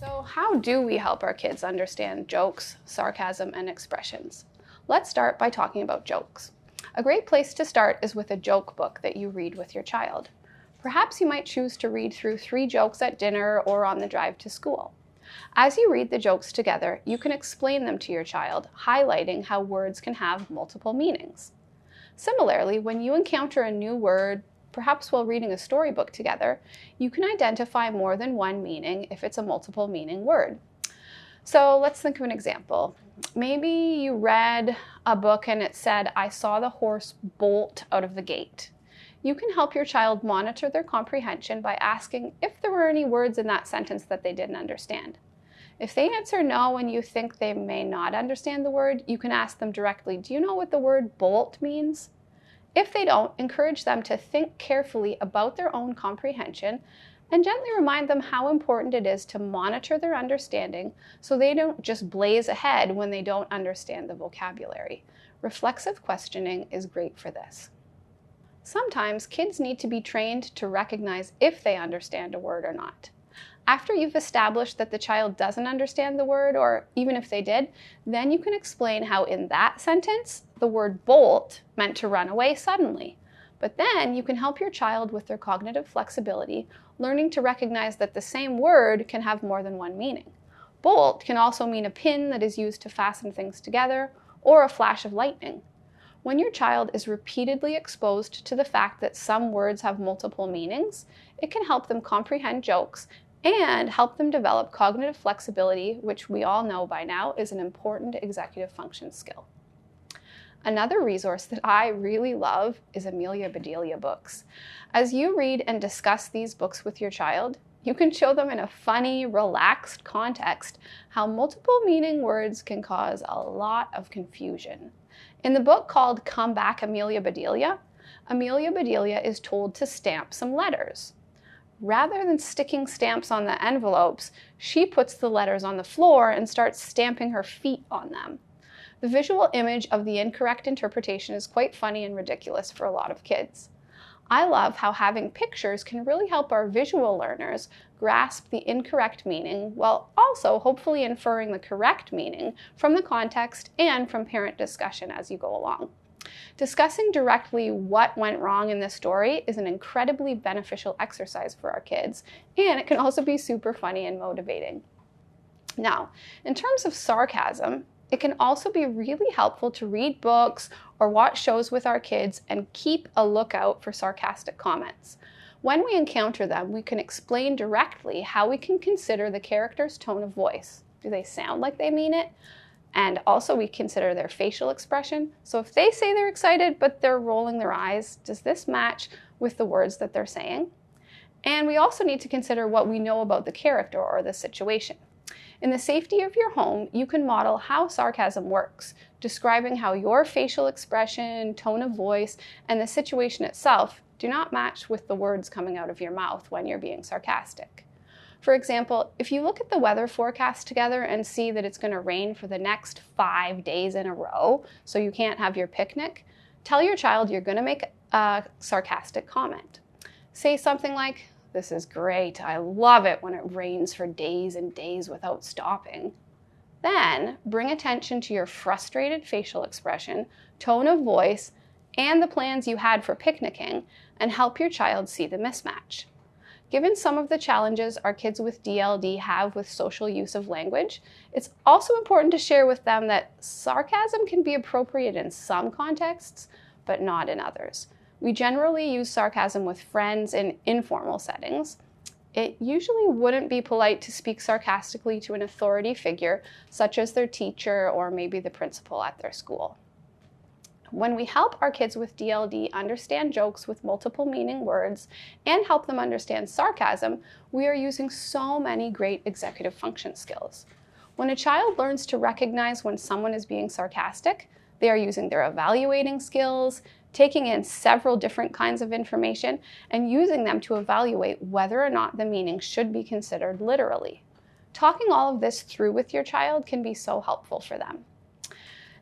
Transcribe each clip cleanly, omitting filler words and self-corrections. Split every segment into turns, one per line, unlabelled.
So how do we help our kids understand jokes, sarcasm, and expressions? Let's start by talking about jokes. A great place to start is with a joke book that you read with your child. Perhaps you might choose to read through 3 jokes at dinner or on the drive to school. As you read the jokes together, you can explain them to your child, highlighting how words can have multiple meanings. Similarly, when you encounter a new word, perhaps while reading a storybook together, you can identify more than one meaning if it's a multiple meaning word. So let's think of an example. Maybe you read a book and it said, "I saw the horse bolt out of the gate." You can help your child monitor their comprehension by asking if there were any words in that sentence that they didn't understand. If they answer no and you think they may not understand the word, you can ask them directly, "Do you know what the word bolt means?" If they don't, encourage them to think carefully about their own comprehension and gently remind them how important it is to monitor their understanding so they don't just blaze ahead when they don't understand the vocabulary. Reflexive questioning is great for this. Sometimes kids need to be trained to recognize if they understand a word or not. After you've established that the child doesn't understand the word, or even if they did, then you can explain how in that sentence, the word bolt meant to run away suddenly. But then you can help your child with their cognitive flexibility, learning to recognize that the same word can have more than one meaning. Bolt can also mean a pin that is used to fasten things together, or a flash of lightning. When your child is repeatedly exposed to the fact that some words have multiple meanings, it can help them comprehend jokes and help them develop cognitive flexibility, which we all know by now is an important executive function skill. Another resource that I really love is Amelia Bedelia books. As you read and discuss these books with your child, you can show them in a funny, relaxed context how multiple meaning words can cause a lot of confusion. In the book called Come Back, Amelia Bedelia is told to stamp some letters. Rather than sticking stamps on the envelopes, she puts the letters on the floor and starts stamping her feet on them. The visual image of the incorrect interpretation is quite funny and ridiculous for a lot of kids. I love how having pictures can really help our visual learners grasp the incorrect meaning while also hopefully inferring the correct meaning from the context and from parent discussion as you go along. Discussing directly what went wrong in this story is an incredibly beneficial exercise for our kids, and it can also be super funny and motivating. Now, in terms of sarcasm, it can also be really helpful to read books or watch shows with our kids and keep a lookout for sarcastic comments. When we encounter them, we can explain directly how we can consider the character's tone of voice. Do they sound like they mean it? And also we consider their facial expression. So if they say they're excited but they're rolling their eyes, does this match with the words that they're saying? And we also need to consider what we know about the character or the situation. In the safety of your home, you can model how sarcasm works, describing how your facial expression, tone of voice, and the situation itself do not match with the words coming out of your mouth when you're being sarcastic. For example, if you look at the weather forecast together and see that it's going to rain for the next 5 days in a row, so you can't have your picnic, tell your child you're going to make a sarcastic comment. Say something like, "This is great. I love it when it rains for days and days without stopping." Then bring attention to your frustrated facial expression, tone of voice, and the plans you had for picnicking, and help your child see the mismatch. Given some of the challenges our kids with DLD have with social use of language, it's also important to share with them that sarcasm can be appropriate in some contexts, but not in others. We generally use sarcasm with friends in informal settings. It usually wouldn't be polite to speak sarcastically to an authority figure, such as their teacher or maybe the principal at their school. When we help our kids with DLD understand jokes with multiple meaning words and help them understand sarcasm, we are using so many great executive function skills. When a child learns to recognize when someone is being sarcastic, they are using their evaluating skills, taking in several different kinds of information, and using them to evaluate whether or not the meaning should be considered literally. Talking all of this through with your child can be so helpful for them.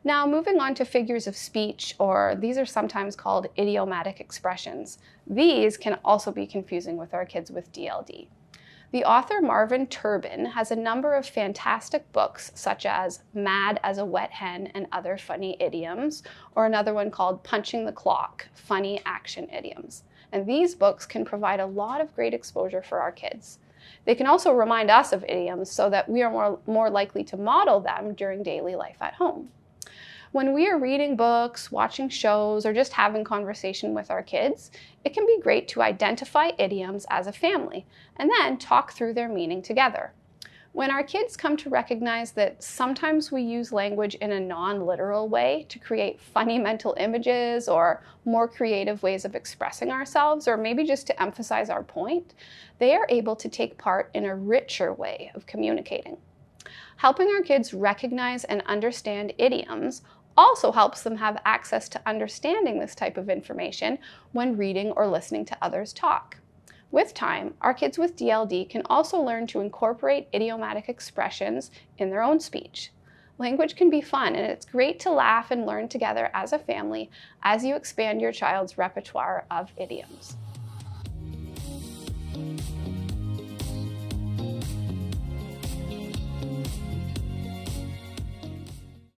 Now, moving on to figures of speech, or these are sometimes called idiomatic expressions. These can also be confusing with our kids with DLD. The author Marvin Turbin has a number of fantastic books, such as Mad as a Wet Hen and Other Funny Idioms, or another one called Punching the Clock, Funny Action Idioms. And these books can provide a lot of great exposure for our kids. They can also remind us of idioms so that we are more likely to model them during daily life at home. When we are reading books, watching shows, or just having conversation with our kids, it can be great to identify idioms as a family and then talk through their meaning together. When our kids come to recognize that sometimes we use language in a non-literal way to create funny mental images or more creative ways of expressing ourselves, or maybe just to emphasize our point, they are able to take part in a richer way of communicating. Helping our kids recognize and understand idioms also helps them have access to understanding this type of information when reading or listening to others talk. With time, our kids with DLD can also learn to incorporate idiomatic expressions in their own speech. Language can be fun, and it's great to laugh and learn together as a family as you expand your child's repertoire of idioms.